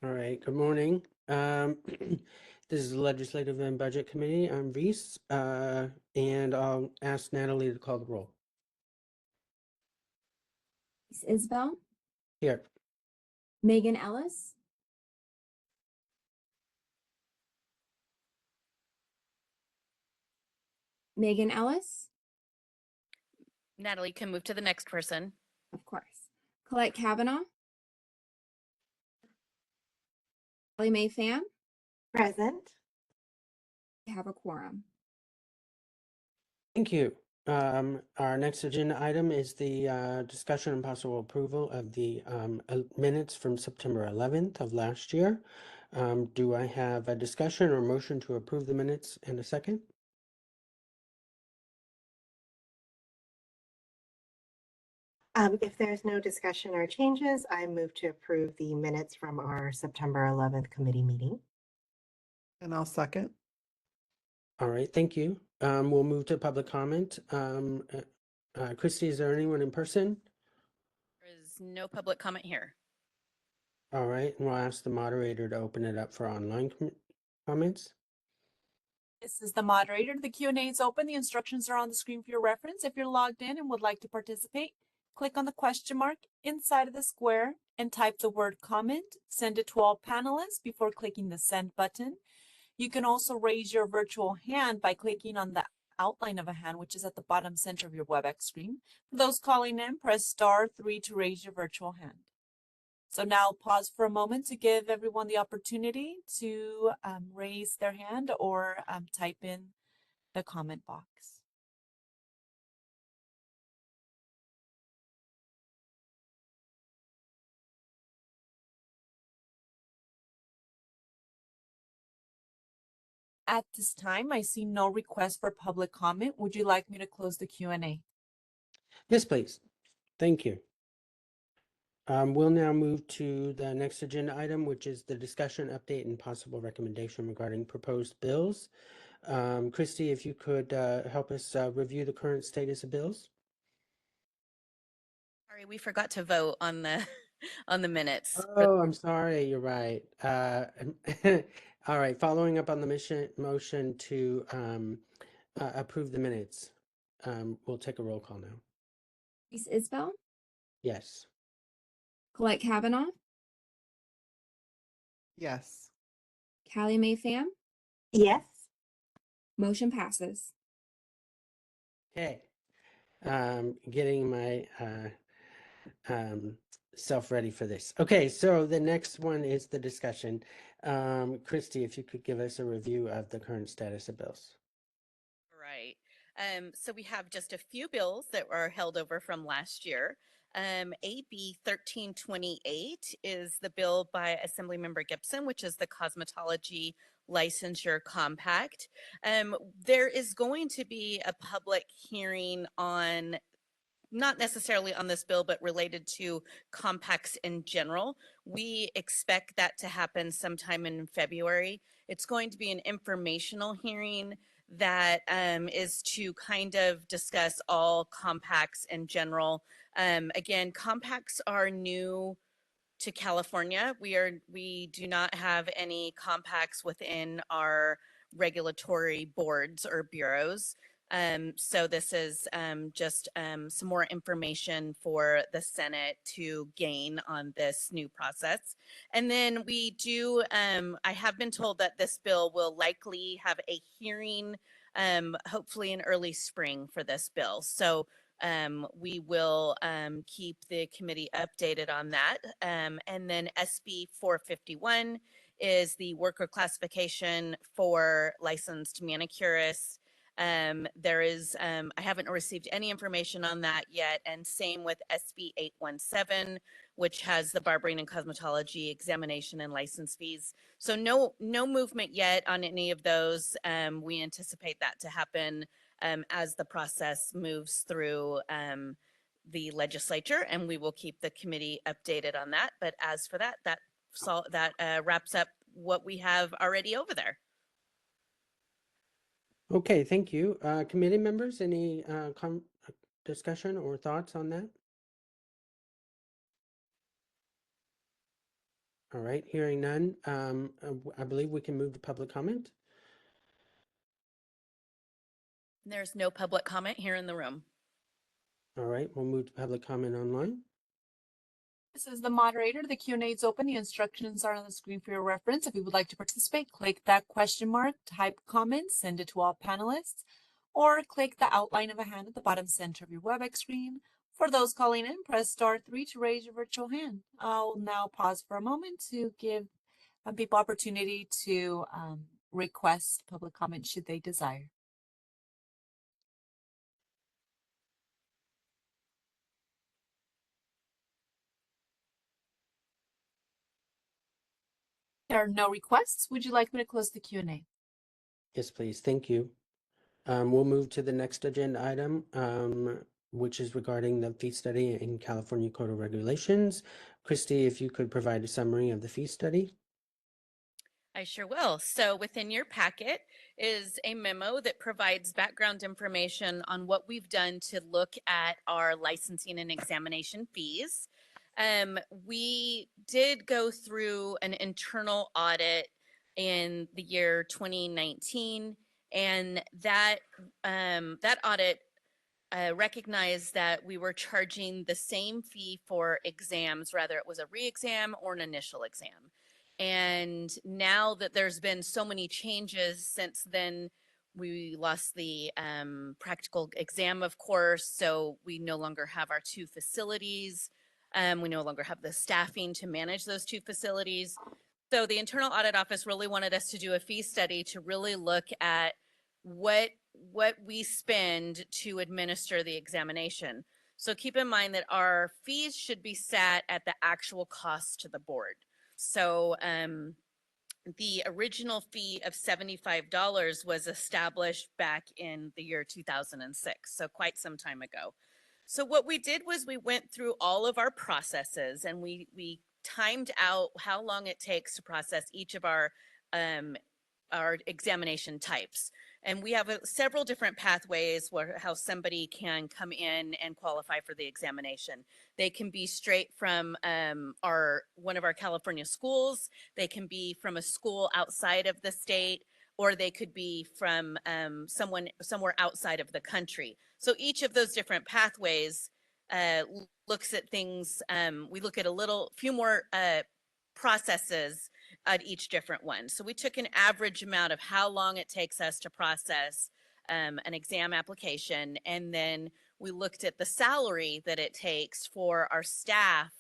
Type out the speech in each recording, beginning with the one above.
All right, good morning. This is the Legislative and Budget Committee. I'm Reese, and I'll ask Natalie to call the roll. Isbell, Here. Megan Ellis, Megan Ellis, Natalie can move to the next person. of course. Colette Kavanaugh, Kelly Mae Pham, Present. we have a quorum. Thank you. Our next agenda item is the discussion and possible approval of the minutes from September 11th of last year. Do I have a discussion or motion to approve the minutes in a second? If there's no discussion or changes, I move to approve the minutes from our September 11th committee meeting. And I'll second. All right, thank you. We'll move to public comment. Christy, is there anyone in person? There is no public comment here. All right, and we'll ask the moderator to open it up for online comments. This is the moderator. The Q&A is open. The instructions are on the screen for your reference. If you're logged in and would like to participate, click on the question mark inside of the square and type the word comment. Send it to all panelists before clicking the send button. You can also raise your virtual hand by clicking on the outline of a hand, which is at the bottom center of your WebEx screen. For those calling in, press *3 to raise your virtual hand. So now pause for a moment to give everyone the opportunity to raise their hand or type in the comment box. At this time, I see no request for public comment. Would you like me to close the Q&A? Yes, please. Thank you. We'll now move to the next agenda item, which is the discussion, update, and possible recommendation regarding proposed bills. Christy, if you could help us review the current status of bills. Sorry, we forgot to vote on the on the minutes. Oh, I'm sorry. You're right. All right. Following up on the motion to approve the minutes, we'll take a roll call now. Reese Isbell, Yes. Colette Kavanaugh, Yes. Kelly Mae Pham, Yes. motion passes. Okay. Getting my self ready for this. Okay, so the next one is the discussion. Christy, if you could give us a review of the current status of bills. Right. So we have just a few bills that were held over from last year. AB 1328 is the bill by Assemblymember Gibson, which is the Cosmetology Licensure Compact. There is going to be a public hearing on, not necessarily on this bill, but related to compacts in general. We expect that to happen sometime in February. It's going to be an informational hearing that is to kind of discuss all compacts in general. Again, compacts are new to California. We do not have any compacts within our regulatory boards or bureaus. So this is just some more information for the Senate to gain on this new process. And then we do, I have been told that this bill will likely have a hearing, hopefully in early spring for this bill. So we will keep the committee updated on that. And then SB 451 is the worker classification for licensed manicurists. There is, I haven't received any information on that yet. And same with SB 817, which has the barbering and cosmetology examination and license fees. So no movement yet on any of those. We anticipate that to happen as the process moves through the legislature, and we will keep the committee updated on that. But as for that, that wraps up what we have already over there. Okay, thank you. Committee members, any discussion or thoughts on that? All right, hearing none, I believe we can move to public comment. There's no public comment here in the room. All right, we'll move to public comment online. This is the moderator. The Q&A is open. The instructions are on the screen for your reference. If you would like to participate, click that question mark, type comments, send it to all panelists, or click the outline of a hand at the bottom center of your WebEx screen. For those calling in, press *3 to raise your virtual hand. I'll now pause for a moment to give people opportunity to request public comment should they desire. There are no requests. Would you like me to close the Q&A? Yes, please. Thank you. We'll move to the next agenda item, which is regarding the fee study in California Code of Regulations. Christy, if you could provide a summary of the fee study. I sure will. So within your packet is a memo that provides background information on what we've done to look at our licensing and examination fees. We did go through an internal audit in the year 2019, and that audit recognized that we were charging the same fee for exams, whether it was a re-exam or an initial exam. And now that there's been so many changes since then, we lost the practical exam, of course, so we no longer have our 2 facilities. We no longer have the staffing to manage those 2 facilities. So the Internal Audit Office really wanted us to do a fee study to really look at what we spend to administer the examination. So keep in mind that our fees should be set at the actual cost to the board. So the original fee of $75 was established back in the year 2006, so quite some time ago. So what we did was we went through all of our processes, and we timed out how long it takes to process each of our examination types. And we have several different pathways how somebody can come in and qualify for the examination. They can be straight from one of our California schools. They can be from a school outside of the state, or they could be from somewhere outside of the country. So each of those different pathways looks at things. We look at few more processes at each different one. So we took an average amount of how long it takes us to process an exam application, and then we looked at the salary that it takes for our staff.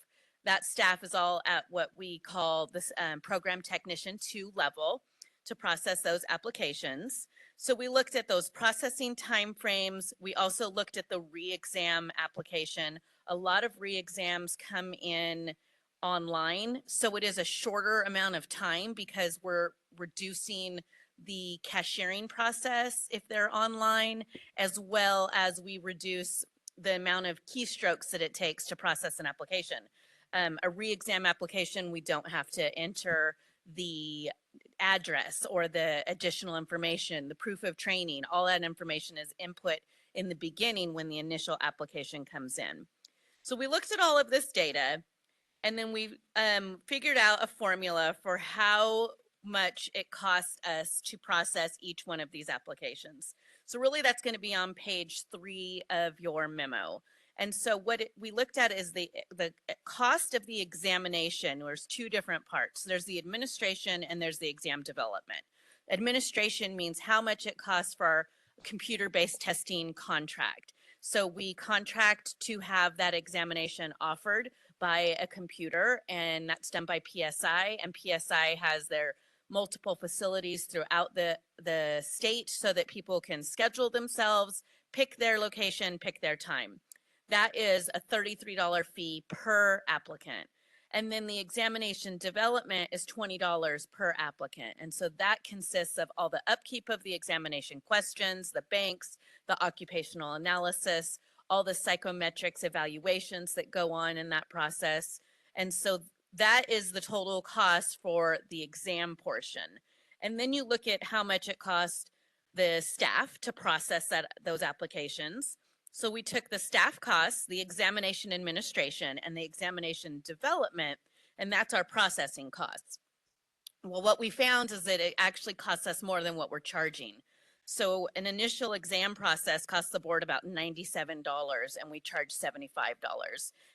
That staff is all at what we call this program technician 2 level to process those applications. So we looked at those processing timeframes. We also looked at the re-exam application. A lot of re-exams come in online, so it is a shorter amount of time because we're reducing the cashiering process if they're online, as well as we reduce the amount of keystrokes that it takes to process an application. A re-exam application, we don't have to enter the address or the additional information, the proof of training. All that information is input in the beginning when the initial application comes in. So we looked at all of this data, and then we figured out a formula for how much it costs us to process each one of these applications. So really that's going to be on page 3 of your memo. And so what we looked at is the cost of the examination. There's 2 different parts. There's the administration and there's the exam development. Administration means how much it costs for our computer-based testing contract. So we contract to have that examination offered by a computer, and that's done by PSI, and PSI has their multiple facilities throughout the state so that people can schedule themselves, pick their location, pick their time. That is a $33 fee per applicant. And then the examination development is $20 per applicant. And so that consists of all the upkeep of the examination questions, the banks, the occupational analysis, all the psychometrics evaluations that go on in that process. And so that is the total cost for the exam portion. And then you look at how much it costs the staff to process those applications. So we took the staff costs, the examination administration, and the examination development, and that's our processing costs. Well, what we found is that it actually costs us more than what we're charging. So an initial exam process costs the board about $97 and we charge $75.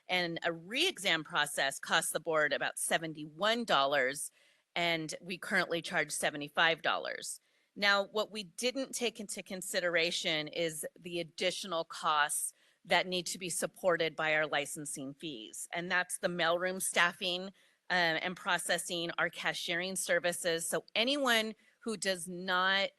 And a re-exam process costs the board about $71 and we currently charge $75. Now, what we didn't take into consideration is the additional costs that need to be supported by our licensing fees. And that's the mailroom staffing, and processing, our cashiering services. So anyone who does not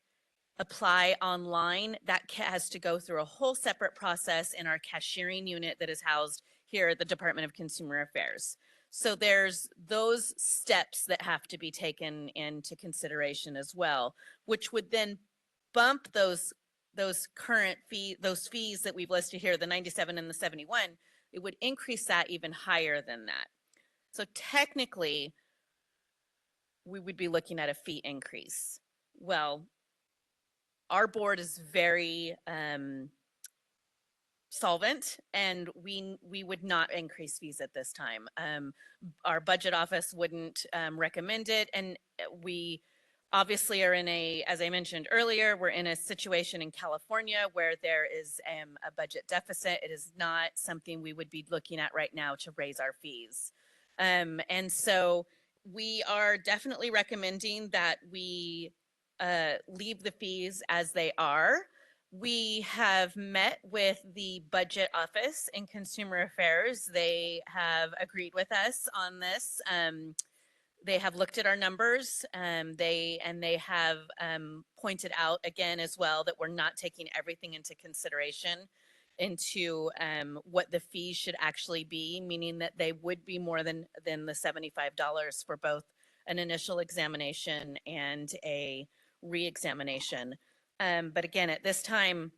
apply online, that has to go through a whole separate process in our cashiering unit that is housed here at the Department of Consumer Affairs. So there's those steps that have to be taken into consideration as well, which would then bump those fees that we've listed here, the 97 and the 71, it would increase that even higher than that. So technically, we would be looking at a fee increase. Well, our board is very solvent, and we would not increase fees at this time. Our budget office wouldn't recommend it, and we obviously are in a, as I mentioned earlier, we're in a situation in California where there is a budget deficit. It is not something we would be looking at right now to raise our fees. And so we are definitely recommending that we leave the fees as they are. We have met with the budget office in Consumer Affairs. They have agreed with us on this. They have looked at our numbers. They have pointed out again as well that we're not taking everything into consideration into what the fees should actually be, meaning that they would be more than the $75 for both an initial examination and a re-examination. But again, at this time,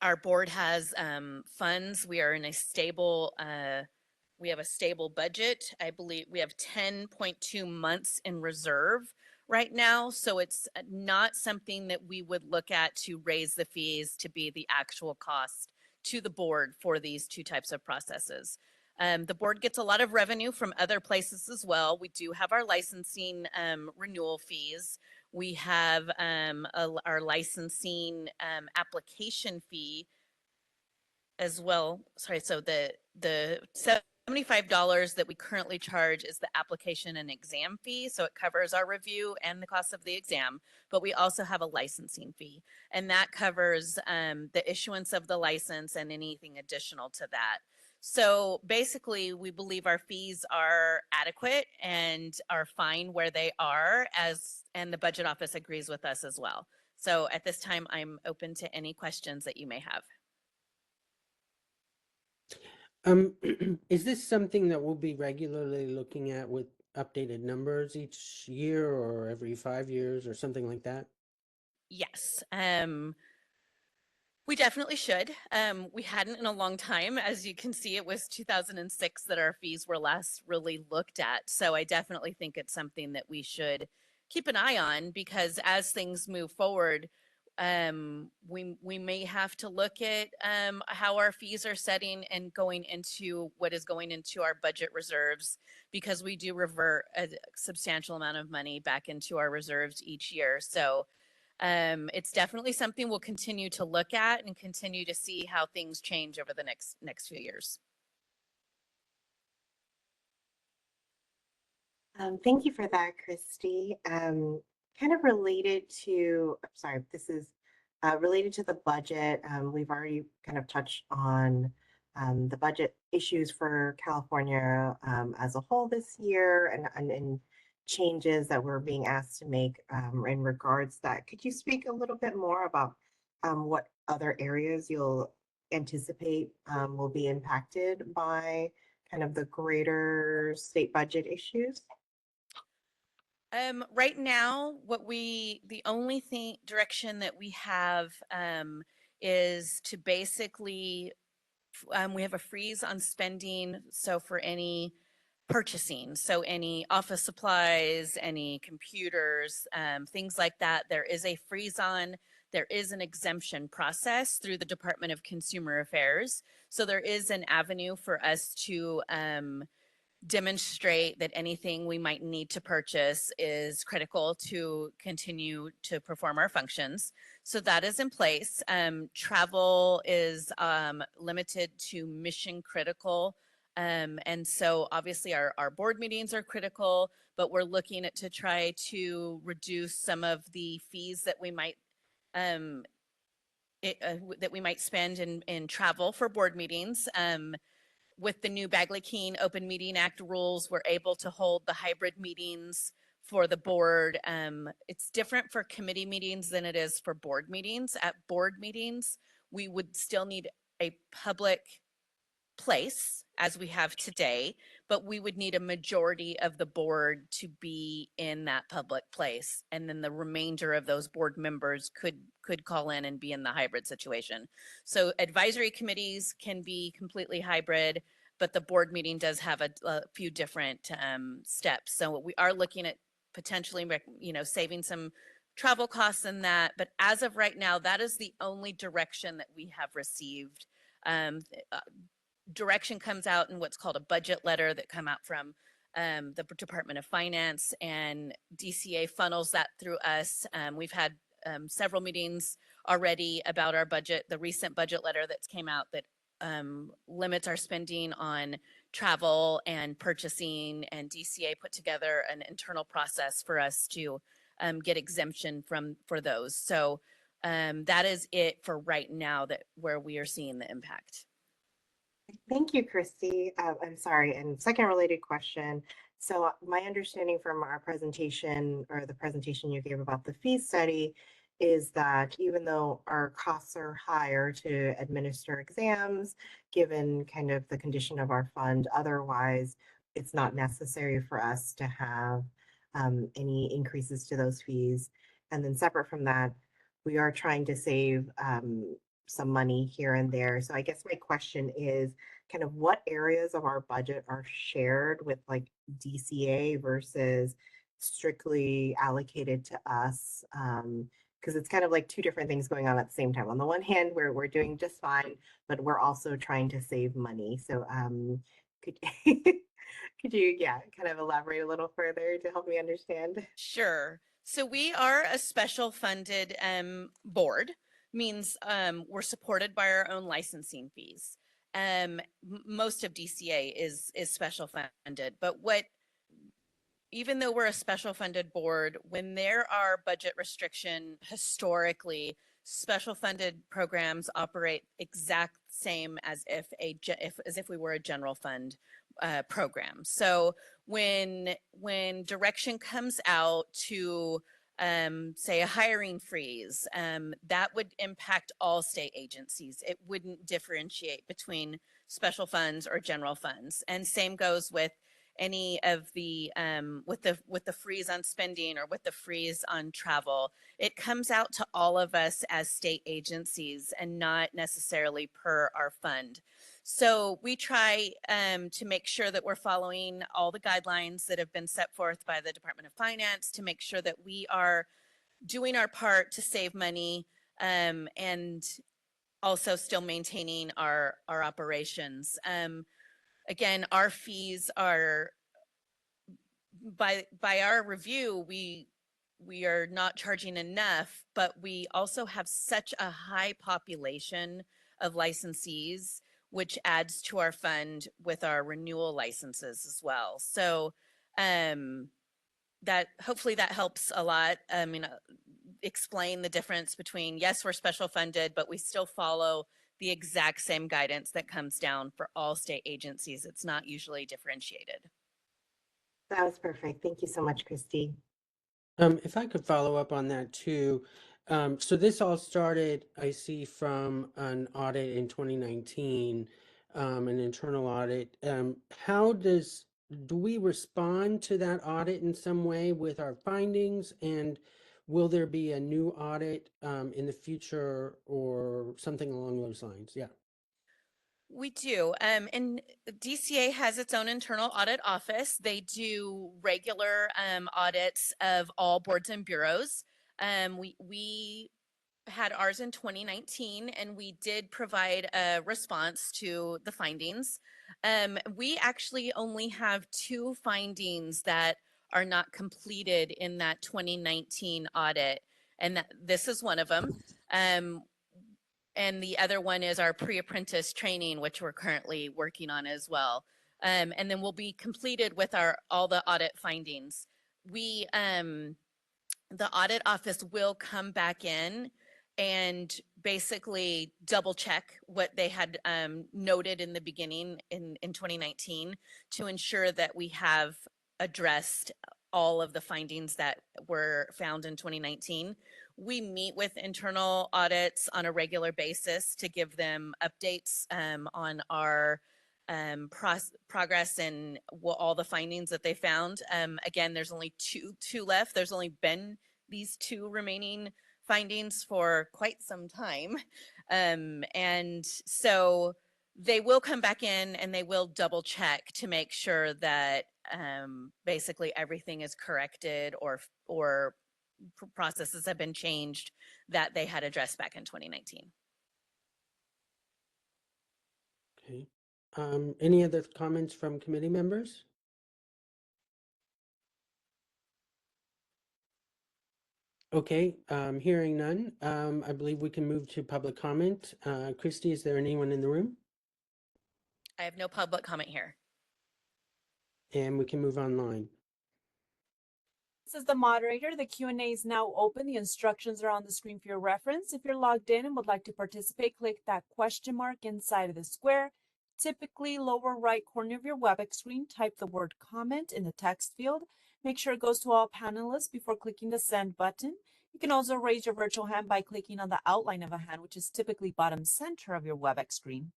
our board has funds. We are in a stable, we have a stable budget. I believe we have 10.2 months in reserve right now. So it's not something that we would look at to raise the fees to be the actual cost to the board for these two types of processes. The board gets a lot of revenue from other places as well. We do have our licensing renewal fees. We have our licensing application fee as well. Sorry, so the $75 that we currently charge is the application and exam fee. So it covers our review and the cost of the exam, but we also have a licensing fee, and that covers the issuance of the license and anything additional to that. So basically, we believe our fees are adequate and are fine where they are, and the budget office agrees with us as well. So at this time, I'm open to any questions that you may have. Is this something that we'll be regularly looking at with updated numbers each year or every 5 years or something like that? Yes. We definitely should. We hadn't in a long time. As you can see, it was 2006 that our fees were last really looked at. So I definitely think it's something that we should keep an eye on, because as things move forward, we may have to look at how our fees are setting and going into what is going into our budget reserves, because we do revert a substantial amount of money back into our reserves each year. So it's definitely something we'll continue to look at and continue to see how things change over the next few years. Thank you for that, Christy. Kind of related to, sorry, this is related to the budget. We've already kind of touched on the budget issues for California as a whole this year, and changes that we're being asked to make in regards to that. Could you speak a little bit more about what other areas you'll anticipate will be impacted by kind of the greater state budget issues? Right now, the only direction that we have is to basically, we have a freeze on spending. So for any purchasing, so any office supplies, any computers, things like that, there is a freeze on. There is an exemption process through the Department of Consumer Affairs. So there is an avenue for us to demonstrate that anything we might need to purchase is critical to continue to perform our functions. So that is in place. Travel is limited to mission critical. And so obviously our board meetings are critical, but we're looking at to try to reduce some of the fees that we might that we might spend in travel for board meetings. With the new Bagley-Keene Open Meeting Act rules, we're able to hold the hybrid meetings for the board. It's different for committee meetings than it is for board meetings. At board meetings, we would still need a public place as we have today, but we would need a majority of the board to be in that public place. And then the remainder of those board members could call in and be in the hybrid situation. So advisory committees can be completely hybrid, but the board meeting does have a few different steps. So we are looking at potentially, saving some travel costs in that. But as of right now, that is the only direction that we have received. Direction comes out in what's called a budget letter that come out from the Department of Finance, and DCA funnels that through us. We've had several meetings already about our budget, the recent budget letter that's came out that limits our spending on travel and purchasing, and DCA put together an internal process for us to get exemption for those. So that is it for right now, that where we are seeing the impact. Thank you, Christy. I'm sorry. And second related question. So my understanding from our presentation, or the presentation you gave about the fee study, is that even though our costs are higher to administer exams, given kind of the condition of our fund, otherwise it's not necessary for us to have any increases to those fees. And then separate from that, we are trying to save some money here and there. So I guess my question is kind of what areas of our budget are shared with like DCA versus strictly allocated to us? Because it's kind of like two different things going on at the same time. On the one hand, we're doing just fine, but we're also trying to save money. So could could you, yeah, kind of elaborate a little further to help me understand? Sure. So we are a special funded board, means we're supported by our own licensing fees. Most of DCA is special funded, but even though we're a special funded board, when there are budget restriction, historically, special funded programs operate exact same as if we were a general fund program. So when direction comes out to say a hiring freeze, that would impact all state agencies. It wouldn't differentiate between special funds or general funds. And same goes with any of the with the freeze on spending or with the freeze on travel. It comes out to all of us as state agencies and not necessarily per our fund. So we try to make sure that we're following all the guidelines that have been set forth by the Department of Finance to make sure that we are doing our part to save money and also still maintaining our operations. Again, our fees are, by our review, we are not charging enough, but we also have such a high population of licensees, which adds to our fund with our renewal licenses as well. So that hopefully that helps a lot. I mean, explain the difference between, yes, we're special funded, but we still follow the exact same guidance that comes down for all state agencies. It's not usually differentiated. That was perfect. Thank you so much, Christy. If I could follow up on that too. So this all started, I see, from an audit in 2019, an internal audit. How do we respond to that audit in some way with our findings? And will there be a new audit in the future or something along those lines? Yeah. We do. And DCA has its own internal audit office. They do regular audits of all boards and bureaus. We had ours in 2019, and we did provide a response to the findings. We actually only have 2 findings that are not completed in that 2019 audit, and this is one of them. And the other one is our pre-apprentice training, which we're currently working on as well. And then we'll be completed with all the audit findings. The audit office will come back in and basically double check what they had noted in the beginning in 2019 to ensure that we have addressed all of the findings that were found in 2019. We meet with internal audits on a regular basis to give them updates on our progress and all the findings that they found. Again, there's only two left. There's only been these 2 remaining findings for quite some time. And so they will come back in and they will double check to make sure that basically everything is corrected or processes have been changed that they had addressed back in 2019. Okay. Any other comments from committee members? Okay, hearing none, I believe we can move to public comment. Christy, is there anyone in the room? I have no public comment here. And we can move online. This is the moderator. The Q&A is now open. The instructions are on the screen for your reference. If you're logged in and would like to participate, click that question mark inside of the square. Typically, lower right corner of your WebEx screen, type the word comment in the text field. Make sure it goes to all panelists before clicking the send button. You can also raise your virtual hand by clicking on the outline of a hand, which is typically bottom center of your WebEx screen.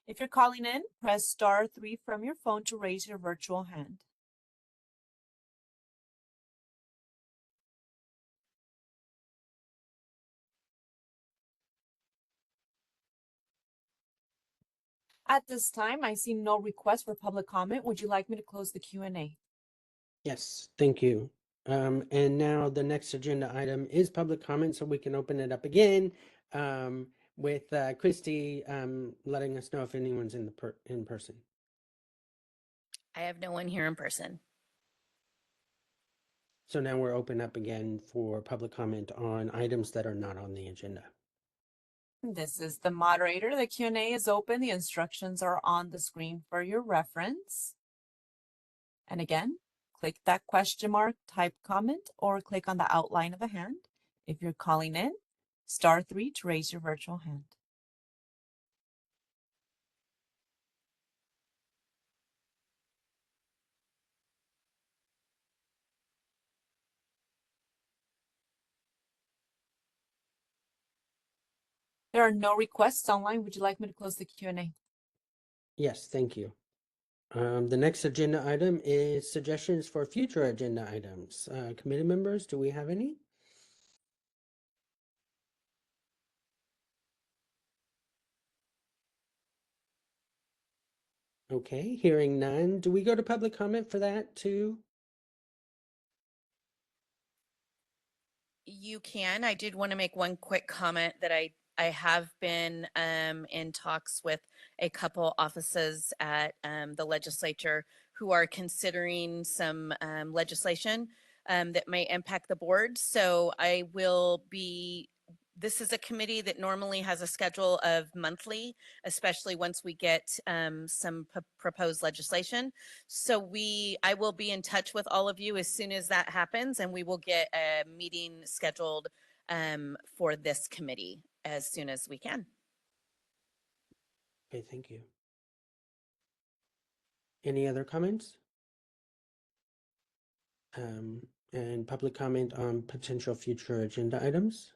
If you're calling in, press *3 from your phone to raise your virtual hand. At this time, I see no request for public comment. Would you like me to close the Q&A? Yes, thank you. And now the next agenda item is public comment, so we can open it up again with Christy letting us know if anyone's in person. I have no one here in person. So now we're open up again for public comment on items that are not on the agenda. This is the moderator. The Q&A is open. The instructions are on the screen for your reference. And again, click that question mark, type comment, or click on the outline of a hand. If you're calling in, *3 to raise your virtual hand. There are no requests online. Would you like me to close the Q&A? Yes, thank you. The next agenda item is suggestions for future agenda items. Committee members, do we have any? Okay, hearing none. Do we go to public comment for that too? You can. I did want to make one quick comment that I have been in talks with a couple offices at the legislature who are considering some legislation that may impact the board. So I will be, this is a committee that normally has a schedule of monthly, especially once we get some proposed legislation. So I will be in touch with all of you as soon as that happens, and we will get a meeting scheduled for this committee as soon as we can. Okay, thank you. Any other comments? And public comment on potential future agenda items?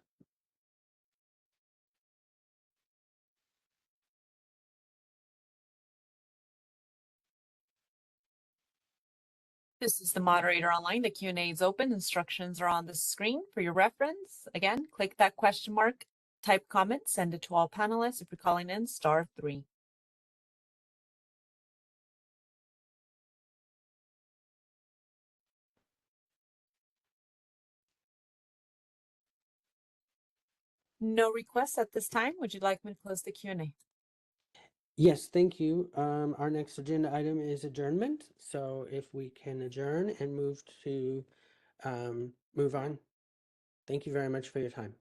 This is the moderator online. The Q&A is open. Instructions are on the screen for your reference. Again, click that question mark, type comment, send it to all panelists. If you're calling in, *3. No requests at this time. Would you like me to close the Q&A? Yes, thank you. Our next agenda item is adjournment. So if we can adjourn and move on. Thank you very much for your time.